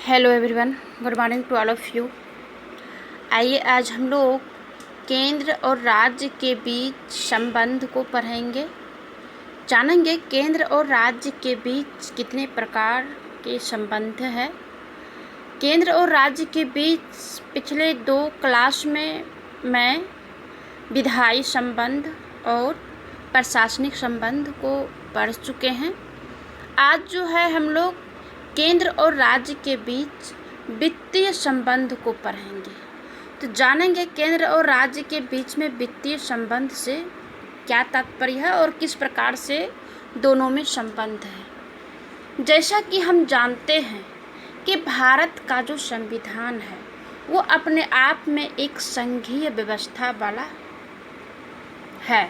Hello everyone, good morning to all of you. आइए आज हम लोग केंद्र और राज्य के बीच संबंध को पढ़ेंगे। जानेंगे केंद्र और राज्य के बीच कितने प्रकार के संबंध हैं। केंद्र और राज्य के बीच पिछले 2 क्लास में मैं विधायी संबंध और प्रशासनिक संबंध को पढ़ चुके हैं। आज जो है हम लोग केंद्र और राज्य के बीच वित्तीय संबंध को पढ़ेंगे। तो जानेंगे केंद्र और राज्य के बीच में वित्तीय संबंध से क्या तात्पर्य है और किस प्रकार से दोनों में संबंध है। जैसा कि हम जानते हैं कि भारत का जो संविधान है वो अपने आप में एक संघीय व्यवस्था वाला है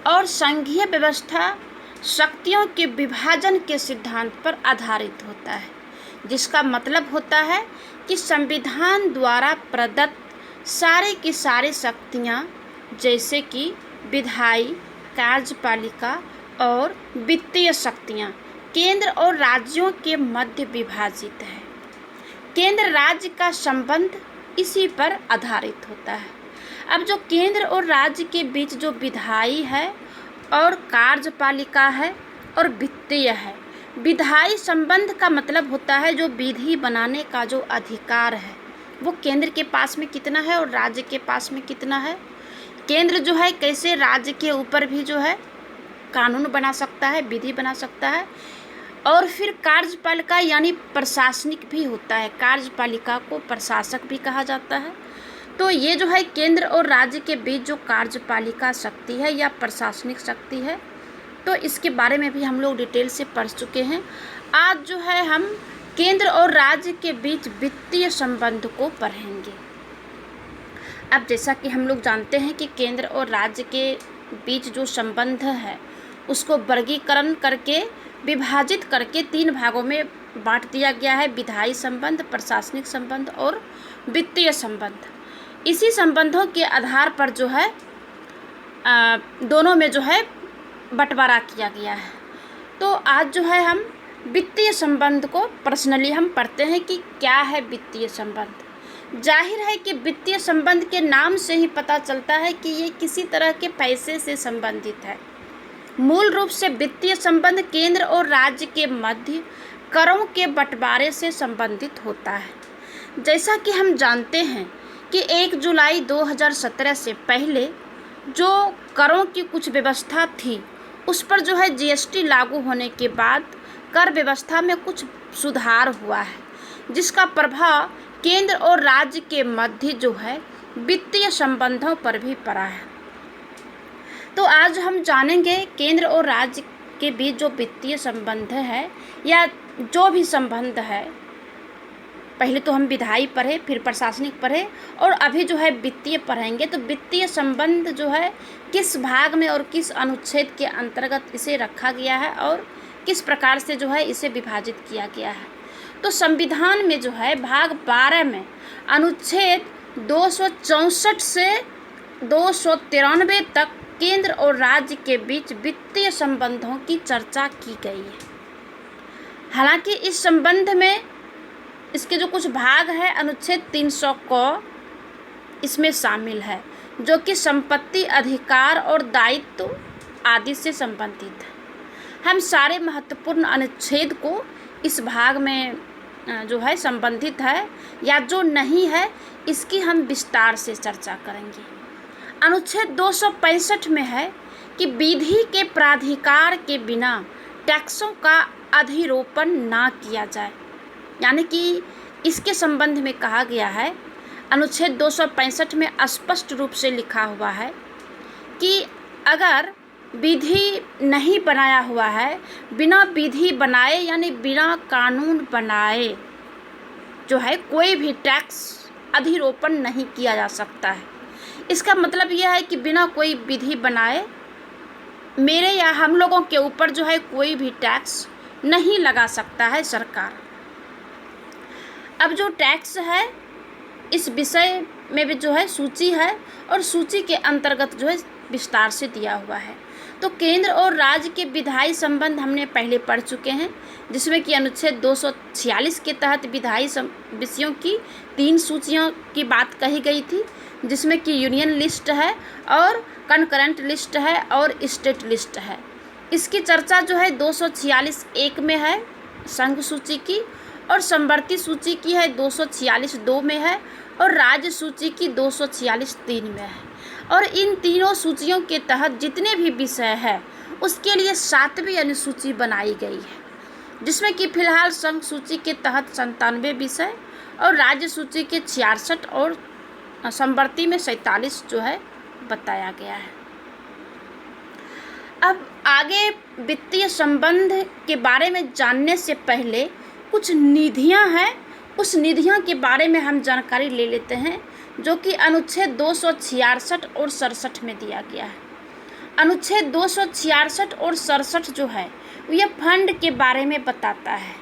और संघीय व्यवस्था शक्तियों के विभाजन के सिद्धांत पर आधारित होता है, जिसका मतलब होता है कि संविधान द्वारा प्रदत्त सारे की सारी शक्तियाँ जैसे कि विधायी, कार्यपालिका और वित्तीय शक्तियाँ केंद्र और राज्यों के मध्य विभाजित है। केंद्र राज्य का संबंध इसी पर आधारित होता है। अब जो केंद्र और राज्य के बीच जो विधायी है और कार्यपालिका है और वित्तीय है, विधायी संबंध का मतलब होता है जो विधि बनाने का जो अधिकार है वो केंद्र के पास में कितना है और राज्य के पास में कितना है। केंद्र जो है कैसे राज्य के ऊपर भी जो है कानून बना सकता है, विधि बना सकता है। और फिर कार्यपालिका यानी प्रशासनिक भी होता है, कार्यपालिका को प्रशासक भी कहा जाता है। तो ये जो है केंद्र और राज्य के बीच जो कार्यपालिका शक्ति है या प्रशासनिक शक्ति है, तो इसके बारे में भी हम लोग डिटेल से पढ़ चुके हैं। आज जो है हम केंद्र और राज्य के बीच वित्तीय संबंध को पढ़ेंगे। अब जैसा कि हम लोग जानते हैं कि केंद्र और राज्य के बीच जो संबंध है उसको वर्गीकरण करके विभाजित करके 3 भागों में बांट दिया गया है: विधायी संबंध, प्रशासनिक संबंध और वित्तीय संबंध। इसी संबंधों के आधार पर जो है दोनों में जो है बंटवारा किया गया है। तो आज जो है हम वित्तीय संबंध को पर्सनली हम पढ़ते हैं कि क्या है वित्तीय संबंध। जाहिर है कि वित्तीय संबंध के नाम से ही पता चलता है कि ये किसी तरह के पैसे से संबंधित है। मूल रूप से वित्तीय संबंध केंद्र और राज्य के मध्य करों के बंटवारे से संबंधित होता है। जैसा कि हम जानते हैं कि 1 जुलाई 2017 से पहले जो करों की कुछ व्यवस्था थी उस पर जो है जीएसटी लागू होने के बाद कर व्यवस्था में कुछ सुधार हुआ है, जिसका प्रभाव केंद्र और राज्य के मध्य जो है वित्तीय संबंधों पर भी पड़ा है। तो आज हम जानेंगे केंद्र और राज्य के बीच जो वित्तीय संबंध है या जो भी संबंध है। पहले तो हम विधायी पढ़े, फिर प्रशासनिक पढ़े और अभी जो है वित्तीय पढ़ेंगे। तो वित्तीय संबंध जो है किस भाग में और किस अनुच्छेद के अंतर्गत इसे रखा गया है और किस प्रकार से जो है इसे विभाजित किया गया है। तो संविधान में जो है भाग 12 में अनुच्छेद 264 से 293 तक केंद्र और राज्य के बीच वित्तीय संबंधों की चर्चा की गई है। हालांकि इस संबंध में इसके जो कुछ भाग है अनुच्छेद 300 को इसमें शामिल है, जो कि संपत्ति, अधिकार और दायित्व आदि से संबंधित है। हम सारे महत्वपूर्ण अनुच्छेद को इस भाग में जो है संबंधित है या जो नहीं है इसकी हम विस्तार से चर्चा करेंगे। अनुच्छेद 265 में है कि विधि के प्राधिकार के बिना टैक्सों का अधिरोपण ना किया जाए, यानी कि इसके संबंध में कहा गया है अनुच्छेद 265 में स्पष्ट रूप से लिखा हुआ है कि अगर विधि नहीं बनाया हुआ है, बिना विधि बनाए यानी बिना कानून बनाए जो है कोई भी टैक्स अधिरोपण नहीं किया जा सकता है। इसका मतलब यह है कि बिना कोई विधि बनाए मेरे या हम लोगों के ऊपर जो है कोई भी टैक्स नहीं लगा सकता है सरकार। अब जो टैक्स है इस विषय में भी जो है सूची है और सूची के अंतर्गत जो है विस्तार से दिया हुआ है। तो केंद्र और राज्य के विधायी संबंध हमने पहले पढ़ चुके हैं, जिसमें कि अनुच्छेद 246 के तहत विधायी विषयों की 3 सूचियों की बात कही गई थी, जिसमें कि यूनियन लिस्ट है और कंकरेंट लिस्ट है और स्टेट लिस्ट है। इसकी चर्चा जो है 246(1) में है संघ सूची की, और समवर्ती सूची की है 246(2) में है, और राज्य सूची की 246(3) में है। और इन तीनों सूचियों के तहत जितने भी विषय है उसके लिए 7वीं अनुसूची बनाई गई है, जिसमें कि फिलहाल संघ सूची के तहत 97 विषय और राज्य सूची के 66 और समवर्ती में 47 जो है बताया गया है। अब आगे वित्तीय संबंध के बारे में जानने से पहले कुछ निधियां हैं, उस निधियों के बारे में हम जानकारी ले लेते हैं, जो कि अनुच्छेद 266 और 67 में दिया गया है। अनुच्छेद 266 और 67 जो है यह फंड के बारे में बताता है।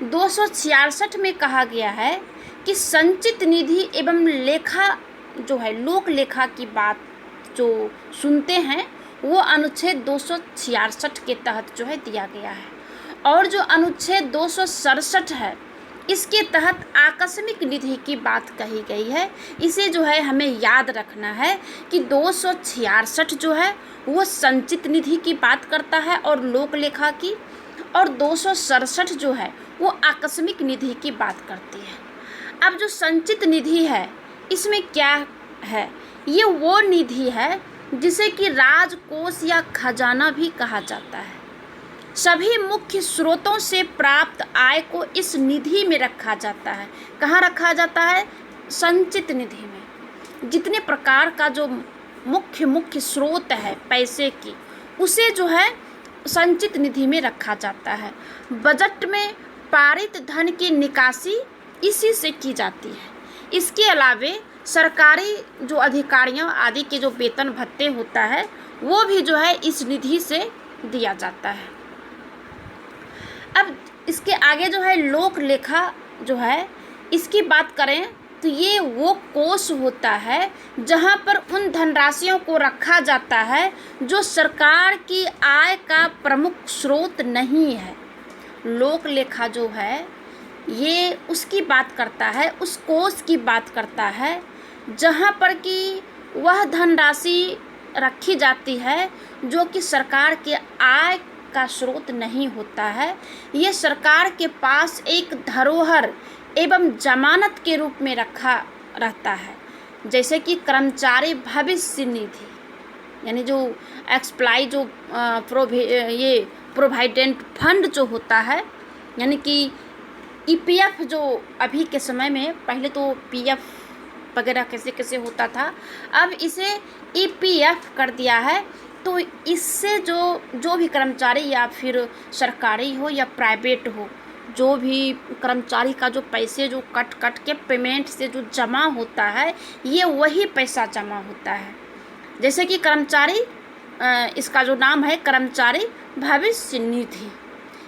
266 में कहा गया है कि संचित निधि एवं लेखा जो है लोक लेखा की बात जो सुनते हैं वो अनुच्छेद 266 के तहत जो है दिया गया है। और जो अनुच्छेद 267 है इसके तहत आकस्मिक निधि की बात कही गई है। इसे जो है हमें याद रखना है कि 266 जो है वो संचित निधि की बात करता है और लोक लेखा की, और 267 जो है वो आकस्मिक निधि की बात करती है। अब जो संचित निधि है इसमें क्या है, ये वो निधि है जिसे कि राजकोष या खजाना भी कहा जाता है। सभी मुख्य स्रोतों से प्राप्त आय को इस निधि में रखा जाता है। कहाँ रखा जाता है? संचित निधि में। जितने प्रकार का जो मुख्य स्रोत है पैसे की, उसे जो है संचित निधि में रखा जाता है। बजट में पारित धन की निकासी इसी से की जाती है। इसके अलावे सरकारी जो अधिकारियों आदि के जो वेतन भत्ते होता है वो भी जो है इस निधि से दिया जाता है। अब इसके आगे जो है लोक लेखा जो है इसकी बात करें तो ये वो कोष होता है जहाँ पर उन धनराशियों को रखा जाता है जो सरकार की आय का प्रमुख स्रोत नहीं है। लोक लेखा जो है ये उसकी बात करता है, उस कोष की बात करता है जहाँ पर कि वह धनराशि रखी जाती है जो कि सरकार के आय का स्रोत नहीं होता है। ये सरकार के पास एक धरोहर एवं जमानत के रूप में रखा रहता है। जैसे कि कर्मचारी भविष्य निधि, यानी जो एक्सप्लाई जो ये प्रोविडेंट फंड जो होता है, यानी कि ईपीएफ जो अभी के समय में, पहले तो पीएफ वगैरह कैसे कैसे होता था, अब इसे ईपीएफ कर दिया है। तो इससे जो भी कर्मचारी या फिर सरकारी हो या प्राइवेट हो, जो भी कर्मचारी का जो पैसे जो कट के पेमेंट से जो जमा होता है ये वही पैसा जमा होता है। जैसे कि कर्मचारी, इसका जो नाम है कर्मचारी भविष्य निधि,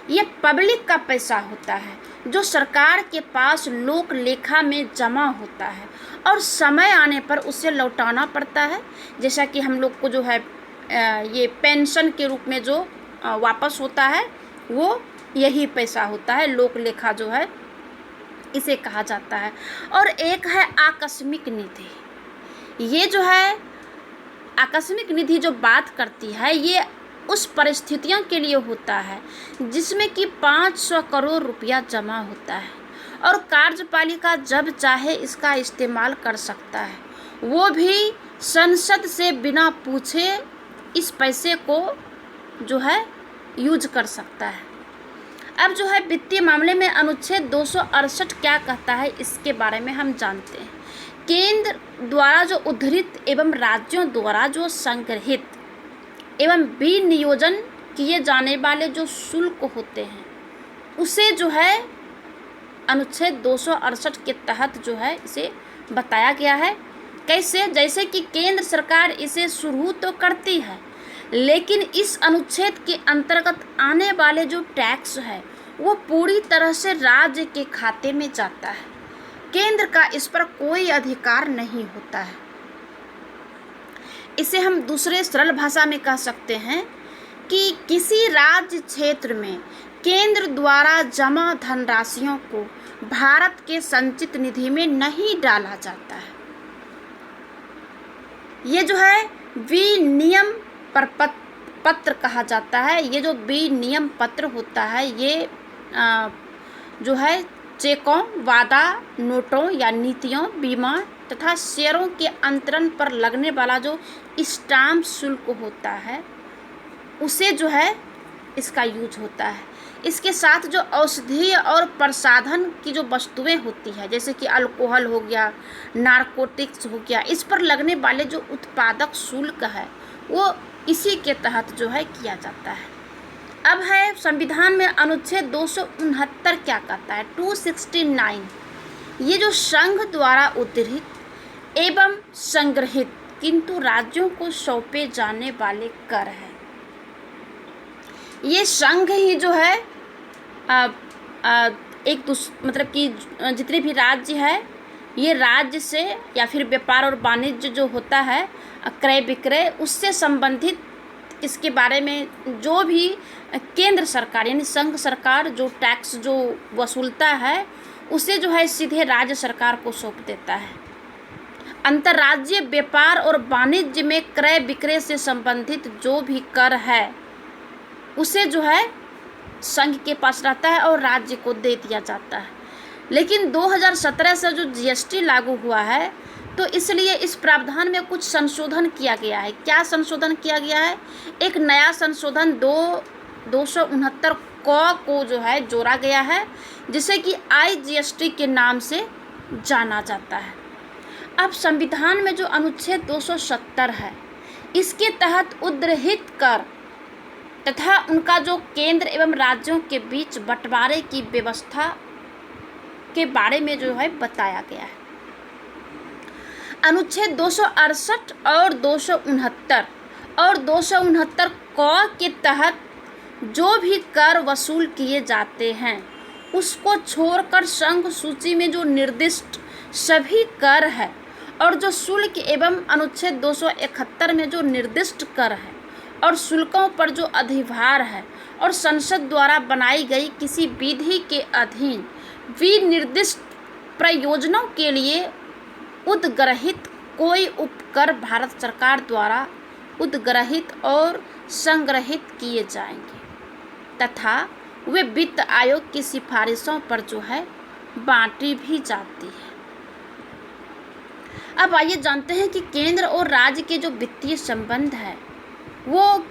ये पब्लिक का पैसा होता है जो सरकार के पास लोक लेखा में जमा होता है और समय आने पर उसे लौटाना पड़ता है। जैसा कि हम लोग को जो है ये पेंशन के रूप में जो वापस होता है वो यही पैसा होता है, लोक लेखा जो है इसे कहा जाता है। और एक है आकस्मिक निधि। ये जो है आकस्मिक निधि जो बात करती है ये उस परिस्थितियों के लिए होता है जिसमें कि 500 करोड़ रुपया जमा होता है और कार्यपालिका जब चाहे इसका इस्तेमाल कर सकता है, वो भी संसद से बिना पूछे इस पैसे को जो है यूज कर सकता है। अब जो है वित्तीय मामले में अनुच्छेद 268 क्या कहता है इसके बारे में हम जानते हैं। केंद्र द्वारा जो उद्धृत एवं राज्यों द्वारा जो संग्रहित एवं विनियोजन किए जाने वाले जो शुल्क होते हैं उसे जो है अनुच्छेद 268 के तहत जो है इसे बताया गया है। कैसे? जैसे कि केंद्र सरकार इसे शुरू तो करती है, लेकिन इस अनुच्छेद के अंतर्गत आने वाले जो टैक्स है वो पूरी तरह से राज्य के खाते में जाता है। केंद्र का इस पर कोई अधिकार नहीं होता है। इसे हम दूसरे सरल भाषा में कह सकते हैं कि किसी राज्य क्षेत्र में केंद्र द्वारा जमा धनराशियों को भारत के संचित निधि में नहीं डाला जाता है। ये जो है विनियम पत्र कहा जाता है। ये जो विनियम पत्र होता है ये जो है चेकों, वादा नोटों या नीतियों, बीमा तथा शेयरों के अंतरण पर लगने वाला जो स्टाम्प शुल्क होता है उसे जो है इसका यूज होता है। इसके साथ जो औषधीय और प्रसाधन की जो वस्तुएं होती है जैसे कि अल्कोहल हो गया, नारकोटिक्स हो गया, इस पर लगने वाले जो उत्पादक शुल्क है वो इसी के तहत जो है किया जाता है। अब है संविधान में अनुच्छेद 269 क्या कहता है। 269 ये जो संघ द्वारा उद्धृत एवं संग्रहित किंतु राज्यों को सौंपे जाने वाले कर है। ये संघ ही जो है मतलब कि जितने भी राज्य है ये राज्य से या फिर व्यापार और वाणिज्य जो होता है क्रय विक्रय उससे संबंधित इसके बारे में जो भी केंद्र सरकार यानी संघ सरकार जो टैक्स जो वसूलता है उसे जो है सीधे राज्य सरकार को सौंप देता है। अंतर्राज्यीय व्यापार और वाणिज्य में क्रय विक्रय से संबंधित जो भी कर है उसे जो है संघ के पास रहता है और राज्य को दे दिया जाता है। लेकिन 2017 से जो जीएसटी लागू हुआ है तो इसलिए इस प्रावधान में कुछ संशोधन किया गया है। क्या संशोधन किया गया है? एक नया संशोधन 269 को जो है जोड़ा गया है जिसे कि IGST के नाम से जाना जाता है। अब संविधान में जो अनुच्छेद 270 है इसके तहत उद्धृत कर तथा उनका जो केंद्र एवं राज्यों के बीच बंटवारे की व्यवस्था के बारे में जो है बताया गया है। अनुच्छेद 268 और 269 और 269 क के तहत जो भी कर वसूल किए जाते हैं उसको छोड़कर संघ सूची में जो निर्दिष्ट सभी कर है और जो शुल्क एवं अनुच्छेद 271 में जो निर्दिष्ट कर है और शुल्कों पर जो अधिभार है और संसद द्वारा बनाई गई किसी विधि के अधीन विनिर्दिष्ट प्रयोजनों के लिए उद्ग्रहित कोई उपकर भारत सरकार द्वारा उद्ग्रहित और संग्रहित किए जाएंगे तथा वे वित्त आयोग की सिफारिशों पर जो है बांटी भी जाती है। अब आइए जानते हैं कि केंद्र और राज्य के जो वित्तीय संबंध है वो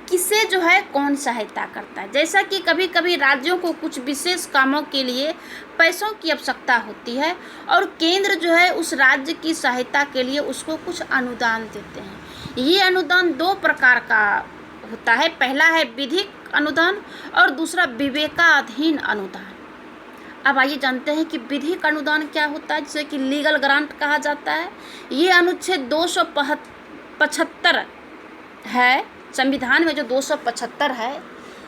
किसे जो है कौन सहायता करता है। जैसा कि कभी कभी राज्यों को कुछ विशेष कामों के लिए पैसों की आवश्यकता होती है और केंद्र जो है उस राज्य की सहायता के लिए उसको कुछ अनुदान देते हैं। ये अनुदान दो प्रकार का होता है। पहला है विधिक अनुदान और दूसरा विवेकाधीन अनुदान। अब आइए जानते हैं कि विधिक अनुदान क्या होता है जिसे कि लीगल ग्रांट कहा जाता है। ये अनुच्छेद 275 है संविधान में जो 275 है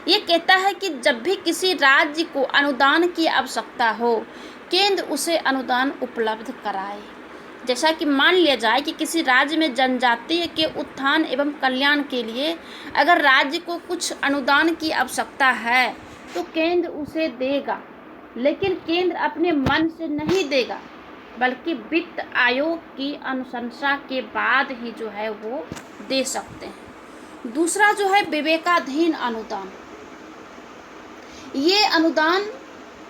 ये कहता है कि जब भी किसी राज्य को अनुदान की आवश्यकता हो केंद्र उसे अनुदान उपलब्ध कराए। जैसा कि मान लिया जाए कि किसी राज्य में जनजातीय के उत्थान एवं कल्याण के लिए अगर राज्य को कुछ अनुदान की आवश्यकता है तो केंद्र उसे देगा, लेकिन केंद्र अपने मन से नहीं देगा बल्कि वित्त आयोग की अनुशंसा के बाद ही जो है वो दे सकते हैं। दूसरा जो है विवेकाधीन अनुदान। ये अनुदान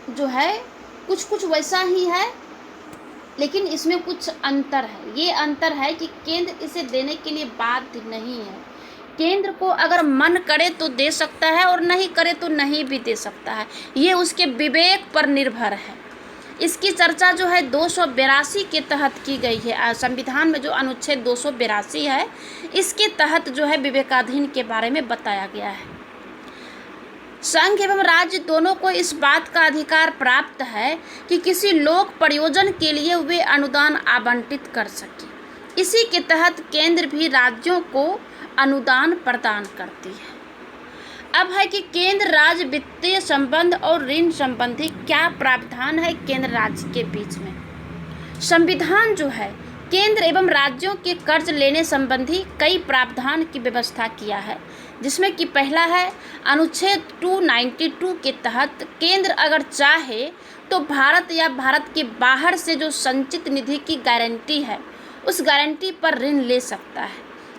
जो है कुछ वैसा ही है लेकिन इसमें कुछ अंतर है। ये अंतर है कि केंद्र इसे देने के लिए बाध्य नहीं है। केंद्र को अगर मन करे तो दे सकता है और नहीं करे तो नहीं भी दे सकता है। ये उसके विवेक पर निर्भर है। इसकी चर्चा जो है 282 के तहत की गई है। संविधान में जो अनुच्छेद 282 है इसके तहत जो है विवेकाधीन के बारे में बताया गया है। संघ एवं राज्य दोनों को इस बात का अधिकार प्राप्त है कि किसी लोक प्रयोजन के लिए वे अनुदान आवंटित कर सके। इसी के तहत केंद्र भी राज्यों को अनुदान प्रदान करती है। अब है कि केंद्र राज्य वित्तीय संबंध और ऋण संबंधी क्या प्रावधान है केंद्र राज्य के बीच में। संविधान जो है केंद्र एवं राज्यों के कर्ज लेने संबंधी कई प्रावधान की व्यवस्था किया है, जिसमें कि पहला है अनुच्छेद 292 के तहत केंद्र अगर चाहे तो भारत या भारत के बाहर से जो संचित निधि की गारंटी है उस गारंटी पर ऋण ले सकता है,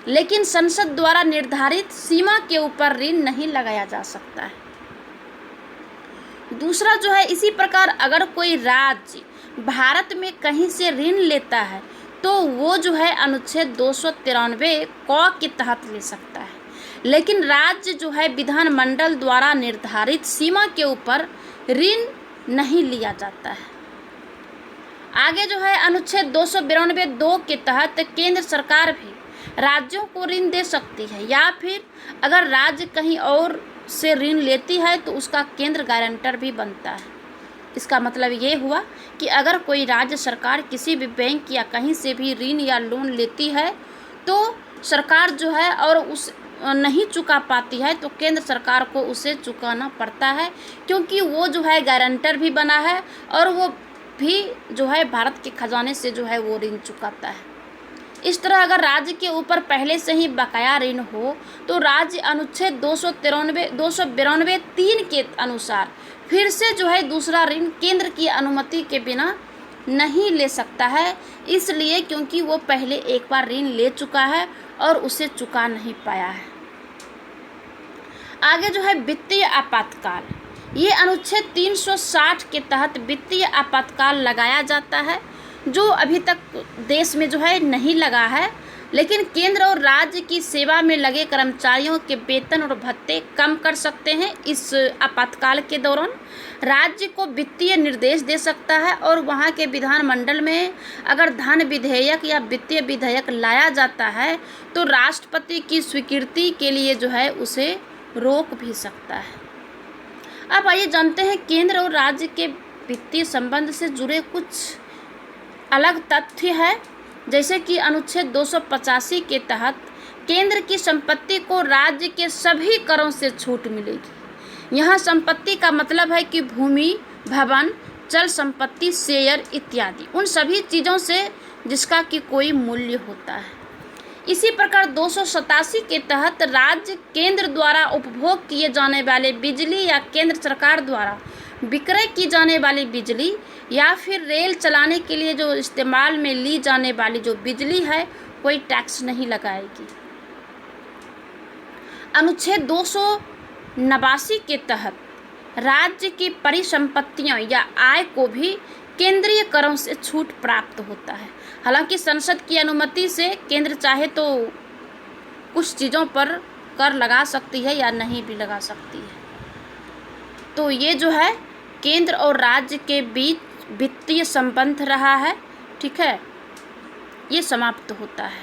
लेकिन संसद द्वारा निर्धारित सीमा के ऊपर ऋण नहीं लगाया जा सकता है। दूसरा जो है, इसी प्रकार अगर कोई राज्य भारत में कहीं से ऋण लेता है तो वो जो है अनुच्छेद 293 क के तहत ले सकता है, लेकिन राज्य जो है विधानमंडल द्वारा निर्धारित सीमा के ऊपर ऋण नहीं लिया जाता है। आगे जो है अनुच्छेद 292 2 के तहत केंद्र सरकार भी राज्यों को ऋण दे सकती है, या फिर अगर राज्य कहीं और से ऋण लेती है तो उसका केंद्र गारंटर भी बनता है। इसका मतलब ये हुआ कि अगर कोई राज्य सरकार किसी भी बैंक या कहीं से भी ऋण या लोन लेती है तो सरकार जो है और उस नहीं चुका पाती है तो केंद्र सरकार को उसे चुकाना पड़ता है, क्योंकि वो जो है गारंटर भी बना है और वो भी जो है भारत के खजाने से जो है वो ऋण चुकाता है। इस तरह अगर राज्य के ऊपर पहले से ही बकाया ऋण हो तो राज्य अनुच्छेद 292 3 के अनुसार फिर से जो है दूसरा ऋण केंद्र की अनुमति के बिना नहीं ले सकता है, इसलिए क्योंकि वो पहले एक बार ऋण ले चुका है और उसे चुका नहीं पाया है। आगे जो है वित्तीय आपातकाल, ये अनुच्छेद 360 के तहत वित्तीय आपातकाल लगाया जाता है, जो अभी तक देश में जो है नहीं लगा है, लेकिन केंद्र और राज्य की सेवा में लगे कर्मचारियों के वेतन और भत्ते कम कर सकते हैं। इस आपातकाल के दौरान राज्य को वित्तीय निर्देश दे सकता है और वहाँ के विधानमंडल में अगर धन विधेयक या वित्तीय विधेयक लाया जाता है तो राष्ट्रपति की स्वीकृति के लिए जो है उसे रोक भी सकता है। अब आइए जानते हैं केंद्र और राज्य के वित्तीय संबंध से जुड़े कुछ अलग तथ्य है, जैसे कि अनुच्छेद 285 के तहत केंद्र की संपत्ति को राज्य के सभी करों से छूट मिलेगी। यहाँ संपत्ति का मतलब है कि भूमि, भवन, चल संपत्ति, शेयर इत्यादि, उन सभी चीज़ों से जिसका कि कोई मूल्य होता है। इसी प्रकार 287 के तहत राज्य केंद्र द्वारा उपभोग किए जाने वाले बिजली या केंद्र सरकार द्वारा विक्रय की जाने वाली बिजली या फिर रेल चलाने के लिए जो इस्तेमाल में ली जाने वाली जो बिजली है कोई टैक्स नहीं लगाएगी। अनुच्छेद 289 के तहत राज्य की परिसंपत्तियों या आय को भी केंद्रीय करों से छूट प्राप्त होता है। हालांकि संसद की अनुमति से केंद्र चाहे तो कुछ चीज़ों पर कर लगा सकती है या नहीं भी लगा सकती है। तो ये जो है केंद्र और राज्य के बीच वित्तीय संबंध रहा है, ठीक है, ये समाप्त होता है।